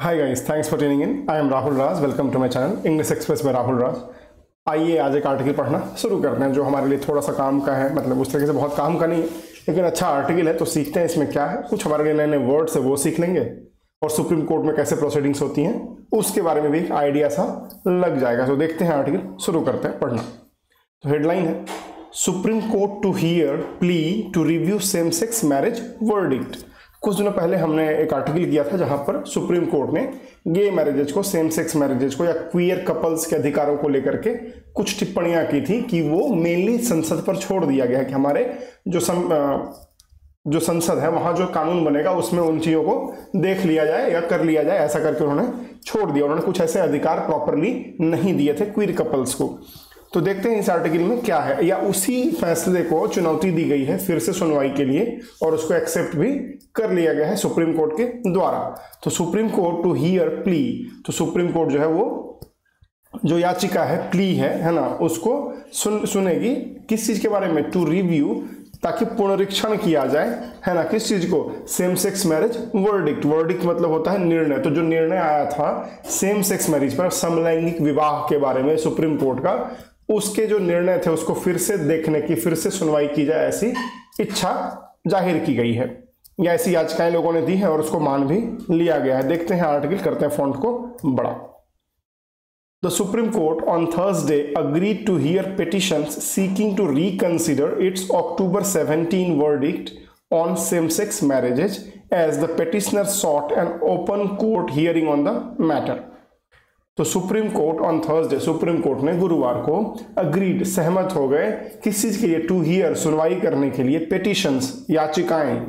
Hi guys, thanks for tuning in. I am Rahul Raj. Welcome to my channel English Express by Rahul Raj. आइए आज एक article पढ़ना शुरू करते हैं जो हमारे लिए थोड़ा सा काम का है। मतलब उस तरीके से बहुत काम का नहीं है, लेकिन अच्छा आर्टिकल है तो सीखते हैं इसमें क्या है। कुछ हमारे लिए नए नए वर्ड्स है वो सीख लेंगे और सुप्रीम कोर्ट में कैसे प्रोसीडिंग्स होती हैं उसके बारे में भी एक आइडिया सा लग जाएगा। तो देखते हैं आर्टिकल, शुरू करते हैं पढ़ना। तो हेडलाइन है, supreme court to hear plea to review same sex marriage verdict. कुछ दिनों पहले हमने एक आर्टिकल किया था जहां पर सुप्रीम कोर्ट ने गे मैरिजेज को, सेम सेक्स मैरिजेज को या क्वियर कपल्स के अधिकारों को लेकर के कुछ टिप्पणियां की थी कि वो मेनली संसद पर छोड़ दिया गया है कि हमारे जो संसद है वहां जो कानून बनेगा उसमें उन चीजों को देख लिया जाए या कर लिया जाए, ऐसा करके उन्होंने छोड़ दिया। उन्होंने कुछ ऐसे अधिकार प्रॉपरली नहीं दिए थे क्वियर कपल्स को। तो देखते हैं इस आर्टिकल में क्या है, या उसी फैसले को चुनौती दी गई है फिर से सुनवाई के लिए और उसको एक्सेप्ट भी कर लिया गया है सुप्रीम कोर्ट के द्वारा। तो supreme court to hear plea, तो सुप्रीम कोर्ट जो है वो जो याचिका है, प्ली है ना, उसको सुनेगी किस चीज के बारे में, टू रिव्यू, ताकि पुनरीक्षण किया जाए, है ना, किस चीज को, same sex marriage verdict. Verdict मतलब होता है निर्णय। तो जो निर्णय आया था सेम सेक्स मैरिज पर, समलैंगिक विवाह के बारे में सुप्रीम कोर्ट का, उसके जो निर्णय थे उसको फिर से देखने की, फिर से सुनवाई की जाए, ऐसी इच्छा जाहिर की गई है या ऐसी याचिकाएं लोगों ने दी है और उसको मान भी लिया गया है। देखते हैं आर्टिकल, करते हैं फॉन्ट को बड़ा। The Supreme Court on Thursday agreed to hear petitions seeking to reconsider its October 17 verdict on same-sex marriages as the petitioner sought an open court hearing on the matter. तो supreme court on Thursday, supreme court ने गुरुवार को agreed, सहमत हो गए किस चीज के लिए, टू हियर, सुनवाई करने के लिए, पेटिशंस, याचिकाएं,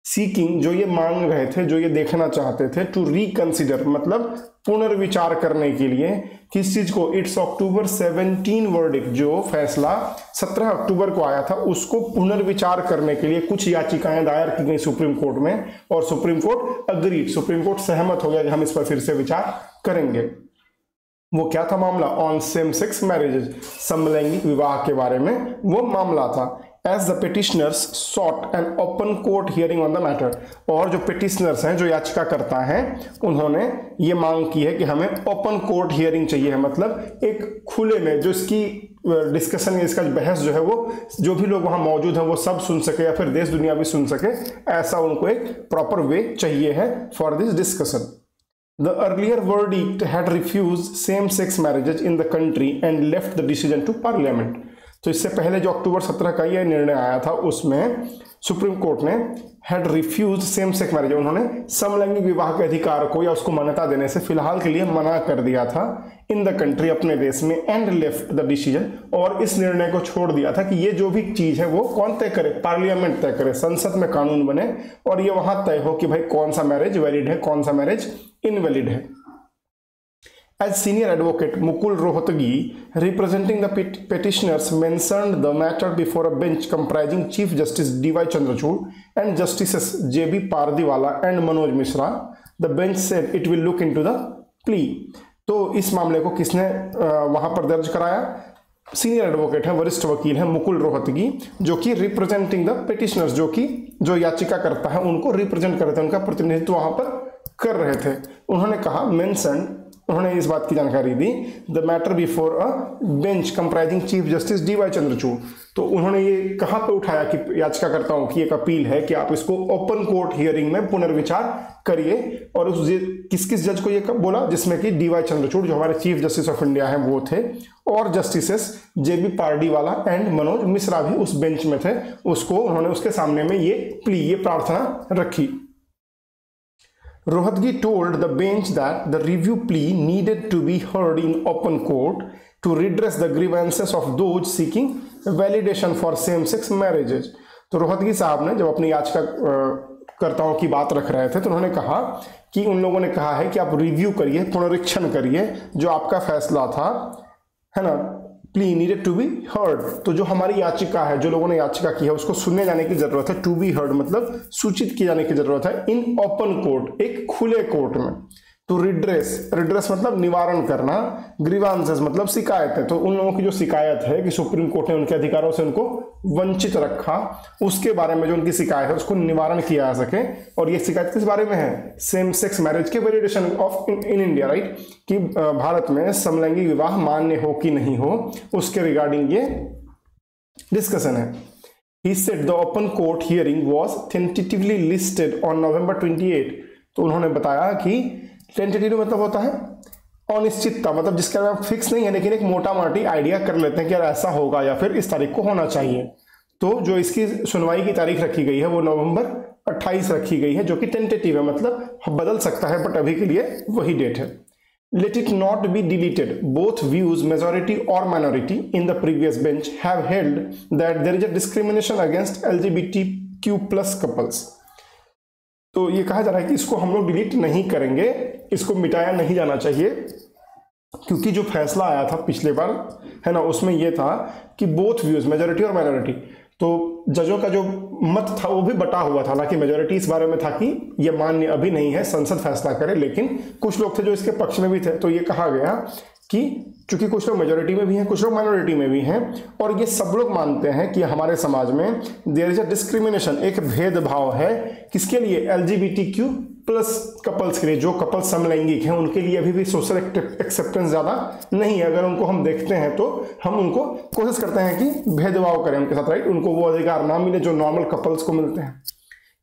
सीकिंग, जो ये मांग रहे थे, जो ये देखना चाहते थे, टू रिकंसिडर मतलब पुनर्विचार करने के लिए, किस चीज को, इट्स अक्टूबर 17 वर्डिक्ट, जो फैसला 17 अक्टूबर को आया था उसको पुनर्विचार करने के लिए कुछ याचिकाएं दायर की गई सुप्रीम कोर्ट में और supreme court agreed, supreme court सहमत हो गया कि हम इस पर फिर से विचार करेंगे। वो क्या था मामला, ऑन सेम सेक्स मैरिजेज, समलैंगिक विवाह के बारे में वो मामला था। As the petitioners sought an open court hearing on the matter, और जो पिटिशनर्स हैं, जो याचिका करता है, उन्होंने ये मांग की है कि हमें ओपन कोर्ट हियरिंग चाहिए है, मतलब एक खुले में जो इसकी डिस्कशन, इसका बहस जो है वो जो भी लोग वहां मौजूद हैं वो सब सुन सके या फिर देश दुनिया भी सुन सके, ऐसा उनको एक प्रॉपर वे चाहिए है for this discussion. The earlier verdict had refused same-sex marriages in the country and left the decision to Parliament. तो इससे पहले जो अक्टूबर 17 का यह निर्णय आया था उसमें सुप्रीम कोर्ट ने had refused same-sex marriage, उन्होंने समलैंगिक विवाह के अधिकार को या उसको मान्यता देने से फिलहाल के लिए मना कर दिया था इन द कंट्री, अपने देश में, एंड लेफ्ट द डिसीजन, और इस निर्णय को छोड़ दिया था कि ये जो भी चीज है वो कौन तय करे, पार्लियामेंट तय करे, संसद में कानून बने और ये वहां तय हो कि भाई कौन सा मैरिज वैलिड है, कौन सा मैरिज इनवैलिड है। As senior advocate Mukul Rohatgi, representing the petitioners, mentioned the matter before a bench comprising Chief Justice D.Y. Chandrachud and Justices J.B. Pardiwala and Manoj Mishra. The bench said it will look into the plea. तो इस मामले को किसने वहां पर दर्ज कराया, senior advocate है, वरिष्ठ वकील है मुकुल रोहतगी, जो कि रिप्रेजेंटिंग द पिटिशनर्स, जो याचिका करता है उनको रिप्रेजेंट कर रहे थे, उनका प्रतिनिधित्व वहां पर कर रहे थे। उन्होंने कहा, मेंशन, उन्होंने इस बात की जानकारी दी, the matter before a bench comprising chief justice D Y. Chandrachud. तो उन्होंने ये कहां पे उठाया कि याचिकाकर्ताओं की एक अपील है कि आप इसको ओपन कोर्ट हियरिंग में पुनर्विचार करिए, और उस किस किस जज को ये कब बोला, जिसमें कि डी.वाई. चंद्रचूड़ जो हमारे चीफ जस्टिस ऑफ इंडिया हैं वो थे, और justices JB. Pardiwala and Manoj Mishra भी उस बेंच में थे। उसको उन्होंने उसके सामने में ये प्ली, ये प्रार्थना रखी। Rohatgi told the bench that the review plea needed to be heard in open court to redress the grievances of those seeking validation for same-sex marriages. तो रोहतगी साहब ने जब अपनी याचिकाकर्ताओं की बात रख रहे थे तो उन्होंने कहा कि उन लोगों ने कहा है कि आप रिव्यू करिए, पुनरीक्षण करिए जो आपका फैसला था, है ना, plea needed to be heard. तो जो हमारी याचिका है, जो लोगों ने याचिका की है, उसको सुनने जाने की जरूरत है, टू बी हर्ड मतलब सूचित किए जाने की जरूरत है, इन ओपन कोर्ट, एक खुले कोर्ट में, टू रिड्रेस, रिड्रेस मतलब निवारण करना, ग्रीवांसेस मतलब शिकायत है। तो उन लोगों की जो शिकायत है कि सुप्रीम कोर्ट ने उनके अधिकारों से उनको वंचित रखा, उसके बारे में जो उनकी शिकायत है उसको निवारण किया जा सके। और ये शिकायत किस बारे में है? सेम सेक्स मैरिज के validation of in India, right, कि भारत में समलैंगिक विवाह मान्य हो कि नहीं हो, उसके रिगार्डिंग ये डिस्कशन है। He said the open court hearing was tentatively listed on November 28। तो उन्होंने बताया कि टेंटेटिव मतलब होता है अनिश्चितता, मतलब जिसका नाम फिक्स नहीं है लेकिन एक मोटा मोटी आइडिया कर लेते हैं कि यार ऐसा होगा या फिर इस तारीख को होना चाहिए। तो जो इसकी सुनवाई की तारीख रखी गई है वो नवंबर 28 रखी गई है, जो कि टेंटेटिव है, मतलब बदल सकता है, बट अभी के लिए वही डेट है। Let it not be deleted. Both views, majority or minority, in the previous bench have held that there is a discrimination against LGBTQ+ couples. तो ये कहा जा रहा है कि इसको हम लोग डिलीट नहीं करेंगे, इसको मिटाया नहीं जाना चाहिए, क्योंकि जो फैसला आया था पिछले बार है ना, उसमें ये था कि बोथ व्यूज, मेजोरिटी और माइनॉरिटी, तो जजों का जो मत था वो भी बटा हुआ था। हालांकि मेजोरिटी इस बारे में था कि ये मान्य अभी नहीं है, संसद फैसला करे, लेकिन कुछ लोग थे जो इसके पक्ष में भी थे। तो ये कहा गया कि चूंकि कुछ लोग मेजोरिटी में भी हैं, कुछ लोग माइनॉरिटी में भी हैं, और ये सब लोग मानते हैं कि हमारे समाज में देयर इज अ डिस्क्रिमिनेशन, एक भेदभाव है, किसके लिए? LGBTQ+ कपल्स के लिए। जो कपल समलैंगिक हैं उनके लिए अभी भी सोशल एक्सेप्टेंस ज़्यादा नहीं है। अगर उनको हम देखते हैं तो हम उनको कोशिश करते हैं कि भेदभाव करें उनके साथ, राइट, उनको वो अधिकार ना मिले जो नॉर्मल कपल्स को मिलते हैं।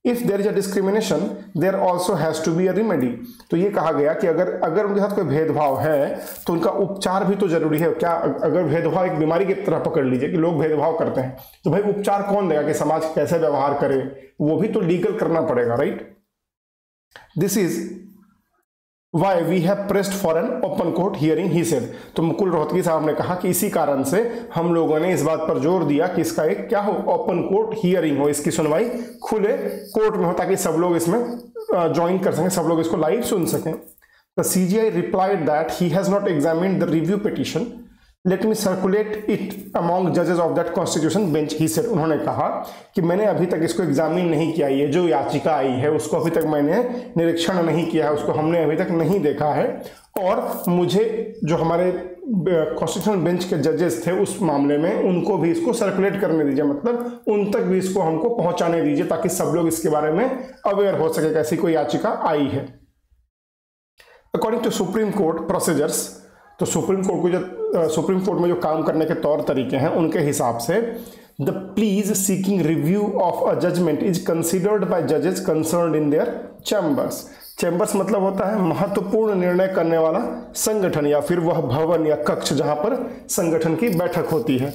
If there is a discrimination there also has to be a remedy. तो ये कहा गया कि अगर उनके साथ कोई भेदभाव है तो उनका उपचार भी तो जरूरी है। क्या अगर भेदभाव एक बीमारी की तरह पकड़ लीजिए कि लोग भेदभाव करते हैं, तो भाई उपचार कौन देगा कि समाज कैसे व्यवहार करे? वो भी तो लीगल करना पड़ेगा, right. This is why we have pressed for an open court hearing, he said. तो मुकुल रोहतगी साहब ने कहा कि इसी कारण से हम लोगों ने इस बात पर जोर दिया कि इसका एक क्या हो? ओपन कोर्ट हियरिंग हो, इसकी सुनवाई खुले कोर्ट में हो, ताकि सब लोग इसमें ज्वाइन कर सकें, सब लोग इसको लाइव सुन सकें। The CJI replied that he has not examined the review petition. Let me circulate it among judges of that constitution bench, he said। उन्होंने कहा कि मैंने अभी तक इसको एग्जामिन नहीं किया, ये जो याचिका आई है उसको अभी तक मैंने निरीक्षण नहीं किया है, उसको हमने अभी तक नहीं देखा है, और मुझे जो हमारे कॉन्स्टिट्यूशनल बेंच के जजेस थे उस मामले में उनको भी इसको सर्कुलेट करने दीजिए, मतलब उन तक भी इसको हमको पहुंचाने दीजिए, ताकि सब लोग इसके बारे में अवेयर हो सके कैसी कोई याचिका आई है। According to supreme court procedures, तो सुप्रीम कोर्ट में जो काम करने के तौर तरीके हैं उनके हिसाब से the pleas seeking review of a judgement is considered by जजेस concerned in their chambers. Chambers मतलब होता है महत्वपूर्ण निर्णय करने वाला संगठन या फिर वह भवन या कक्ष जहां पर संगठन की बैठक होती है।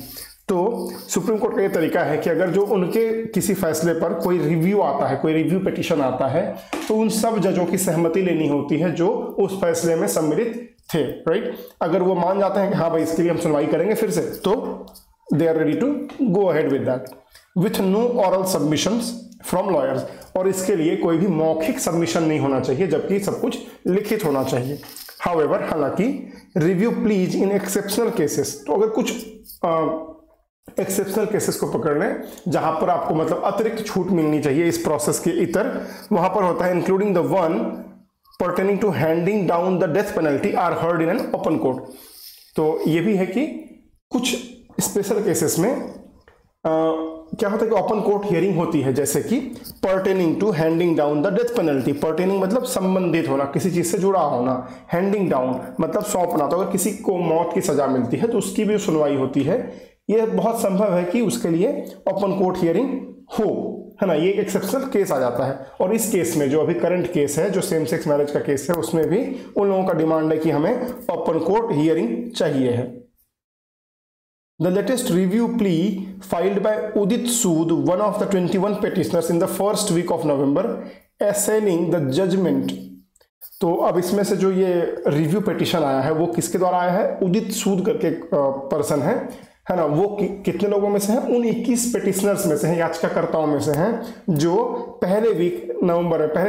तो सुप्रीम कोर्ट का ये तरीका है कि अगर जो उनके किसी फैसले पर कोई रिव्यू आता है, कोई रिव्यू पिटीशन आता है, तो उन सब जजों की सहमति लेनी होती है जो उस फैसले में सम्मिलित थे, राइट। अगर वो मान जाते हैं कि हाँ भाई इसके लिए हम सुनवाई करेंगे फिर से, तो they are ready to go ahead with that with no oral submissions from lawyers. और इसके लिए कोई भी मौखिक सबमिशन नहीं होना चाहिए, जबकि सब कुछ लिखित होना चाहिए। हाउएवर, हालांकि review please in exceptional cases, तो अगर कुछ एक्सेप्शनल केसेस को पकड़ लें जहां पर आपको मतलब अतिरिक्त छूट मिलनी चाहिए इस प्रोसेस के इतर, वहां पर होता है including the one pertaining to handing down the death penalty are heard in an open court. तो ये भी है कि कुछ स्पेशल केसेस में क्या होता है कि ओपन कोर्ट हियरिंग होती है, जैसे कि pertaining to handing down the death penalty. Pertaining मतलब संबंधित होना, किसी चीज से जुड़ा होना, हैंडिंग डाउन मतलब सौंपना। तो अगर किसी को मौत की सजा मिलती है तो उसकी भी सुनवाई होती है। यह बहुत संभव है कि उसके लिए ओपन कोर्ट हियरिंग हो, है ना, ये एक्सेप्शनल केस आ जाता है। और इस केस में जो अभी करंट केस है, जो सेम सेक्स मैरिज का केस है, उसमें भी उन लोगों का डिमांड है कि हमें ओपन कोर्ट हियरिंग चाहिए है। The latest review plea filed by Udit Sood, one of the 21 petitioners in the first week of November, assailing the judgment। तो अब इसमें से जो ये रिव्यू पिटीशन आया है वो किसके द्वारा आया है? उदित सूद करके पर्सन है ना। वो कितने लोगों में से हैं? उन 21 पिटिशनर्स में से हैं, याचिकाकर्ताओं में से हैं, जो पहले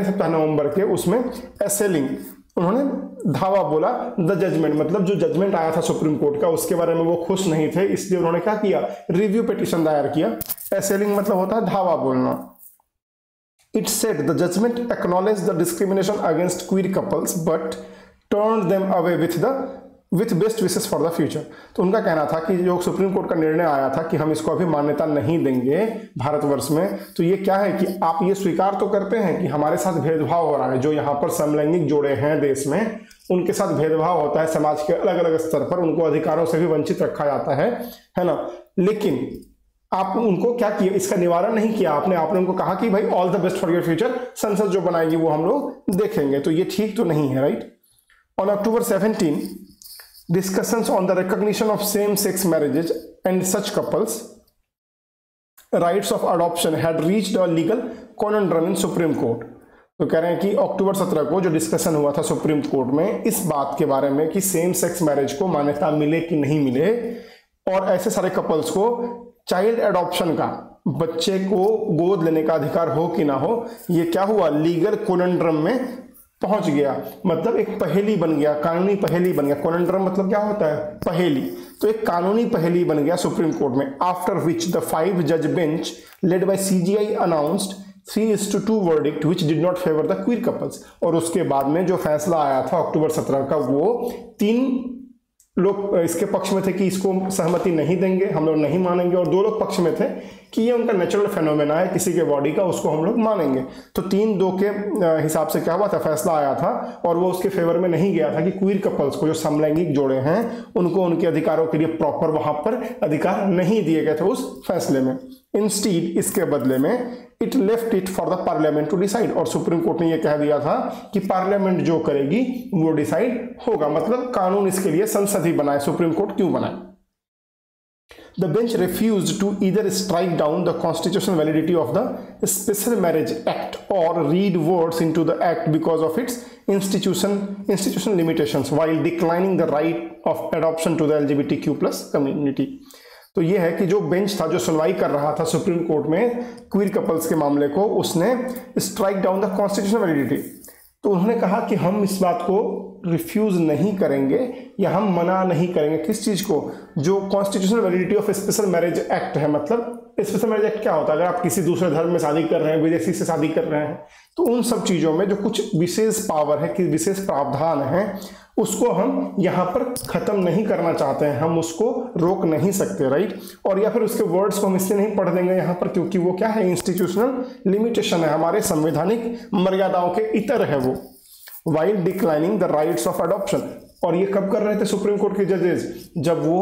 सप्ताह नवंबर के उसमें असेलिंग, उन्होंने धावा बोला द जजमेंट, मतलब जो जजमेंट आया था सुप्रीम कोर्ट का उसके बारे में वो खुश नहीं थे, इसलिए उन्होंने क्या किया? रिव्यू पिटीशन दायर किया। असेलिंग मतलब होता है धावा बोलना। It said the judgment acknowledged the discrimination against queer couples, but turn them away with best wishes for the future. तो उनका कहना था कि जो सुप्रीम कोर्ट का निर्णय आया था कि हम इसको अभी मान्यता नहीं देंगे भारतवर्ष में, तो ये क्या है कि आप ये स्वीकार तो करते हैं कि हमारे साथ भेदभाव हो रहा है, जो यहाँ पर समलैंगिक जोड़े हैं देश में उनके साथ भेदभाव होता है, समाज के अलग अलग स्तर पर उनको अधिकारों से भी वंचित रखा जाता है ना, लेकिन आप उनको क्या किया, इसका निवारण नहीं किया आपने उनको कहा कि भाई all the best for your future, संसद जो बनाएगी वो हम लोग देखेंगे। तो ये ठीक तो नहीं है, right. On October 17 discussions on the recognition of same-sex marriages and such couples rights of adoption had reached a legal conundrum in Supreme Court। तो कह रहे हैं कि अक्टूबर 17 को जो डिस्कशन हुआ था सुप्रीम कोर्ट में इस बात के बारे में कि सेम सेक्स मैरिज को मान्यता मिले कि नहीं मिले, और ऐसे सारे कपल्स को चाइल्ड एडॉप्शन का, बच्चे को गोद लेने का अधिकार हो कि ना हो, ये क्या हुआ, लीगल कोनंड्रम में पहुंच गया। मतलब एक पहेली बन गया, कानूनी पहेली बन गया। कोनंड्रम मतलब क्या होता है, पहेली। तो एक कानूनी पहेली बन गया सुप्रीम कोर्ट में। आफ्टर विच द 5 जज bench led by CJI announced 3:2 verdict which did not favour the queer couples. और उसके बाद में जो फैसला आया था अक्टूबर 17 का, वो 3 लोग इसके पक्ष में थे कि इसको सहमति नहीं देंगे, हम लोग नहीं मानेंगे, और 2 लोग पक्ष में थे कि ये उनका नेचुरल फेनोमेना है किसी के बॉडी का, उसको हम लोग मानेंगे। तो 3-2 के हिसाब से क्या हुआ था, फैसला आया था, और वो उसके फेवर में नहीं गया था कि क्वीर कपल्स को, जो समलैंगिक जोड़े हैं, उनको उनके अधिकारों के लिए प्रॉपर वहां पर अधिकार नहीं दिए गए थे उस फैसले में। इंस्टीड इसके बदले में it left it for the parliament to decide, और सुप्रीम कोर्ट ने यह कह दिया था कि पार्लियामेंट जो करेगी वो डिसाइड होगा। मतलब कानून इसके लिए संसद ही बनाए, सुप्रीम कोर्ट क्यों बनाए। The bench refused to either strike down the constitutional validity of the Special Marriage Act or read words into the act because of its institutional limitations, while declining the right of adoption to the LGBTQ+ community। तो ये है कि जो bench था, जो सुनवाई कर रहा था सुप्रीम कोर्ट में क्वीर कपल्स के मामले को, उसने strike down the constitutional validity. तो उन्होंने कहा कि हम इस बात को रिफ्यूज नहीं करेंगे या हम मना नहीं करेंगे, किस चीज को, जो constitutional validity of special marriage act है। मतलब स्पेशल मैरिज एक्ट क्या होता है, अगर आप किसी दूसरे धर्म में शादी कर रहे हैं, विदेशी से शादी कर रहे हैं, तो उन सब चीजों में जो कुछ विशेष पावर है, कि विशेष प्रावधान है, उसको हम यहाँ पर खत्म नहीं करना चाहते हैं, हम उसको रोक नहीं सकते, राइट। और या फिर उसके वर्ड्स को हम इसलिए नहीं पढ़ देंगे यहाँ पर क्योंकि वो क्या है, इंस्टीट्यूशनल लिमिटेशन है, हमारे संवैधानिक मर्यादाओं के इतर है वो। While declining the rights of adoption, और ये कब कर रहे थे सुप्रीम कोर्ट के जजेस, जब वो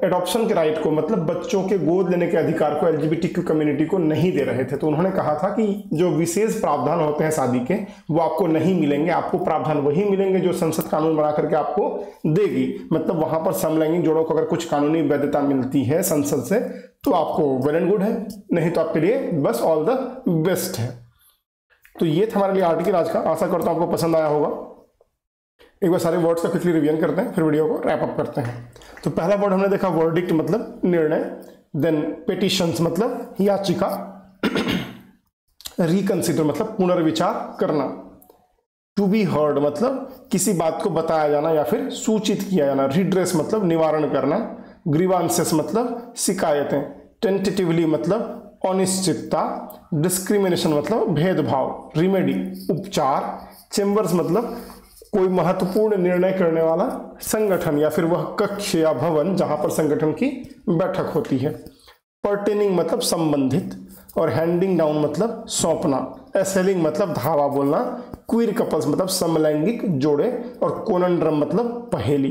एडॉप्शन के राइट को, मतलब बच्चों के गोद लेने के अधिकार को LGBTQ कम्युनिटी को नहीं दे रहे थे। तो उन्होंने कहा था कि जो विशेष प्रावधान होते हैं शादी के, वो आपको नहीं मिलेंगे, आपको प्रावधान वही मिलेंगे जो संसद कानून बना करके आपको देगी। मतलब वहां पर समलैंगिक जोड़ों को अगर कुछ कानूनी वैधता मिलती है संसद से तो आपको वेल एंड गुड है, नहीं तो आपके लिए बस ऑल द बेस्ट है। तो ये था हमारे लिए आर्टिकल आज का। आशा करता हूं आपको पसंद आया होगा। एक बार सारे वर्ड्स का क्विकली रिवीजन करते हैं, फिर वीडियो को रैप अप करते हैं। तो पहला वर्ड हमने देखा वर्डिक्ट मतलब निर्णय, देन पेटिशंस मतलब याचिका, रिकंसिडर मतलब पुनर्विचार करना, टू बी हर्ड मतलब किसी बात को बताया जाना या फिर सूचित किया जाना, रिड्रेस मतलब निवारण करना, ग्रीवांसेस मतलब शिकायतें, टेंटेटिवली मतलब अनिश्चितता, डिस्क्रिमिनेशन मतलब भेदभाव, रिमेडी उपचार, चेंबर्स मतलब कोई महत्वपूर्ण निर्णय करने वाला संगठन या फिर वह कक्ष या भवन जहां पर संगठन की बैठक होती है, पर्टेनिंग मतलब संबंधित, और हैंडिंग डाउन मतलब सौंपना, एसेलिंग मतलब धावा बोलना, क्वीर कपल्स मतलब समलैंगिक जोड़े, और कोनंड्रम मतलब पहेली।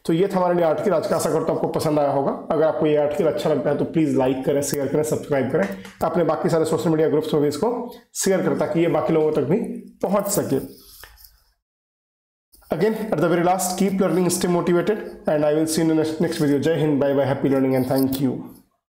तो ये था हमारे लिए आर्टिकल आज का। आशा करता हूं आपको पसंद आया होगा। अगर आपको ये आर्टिकल अच्छा लगता है तो प्लीज लाइक करें, शेयर करें, सब्सक्राइब करें, अपने बाकी सारे सोशल मीडिया ग्रुप्स में भी इसको शेयर करें ताकि ये बाकी लोगों तक भी पहुंच सके। Again, at the very last, keep learning, stay motivated, and I will see you in the next video. Jai Hind, bye bye, happy learning, and thank you.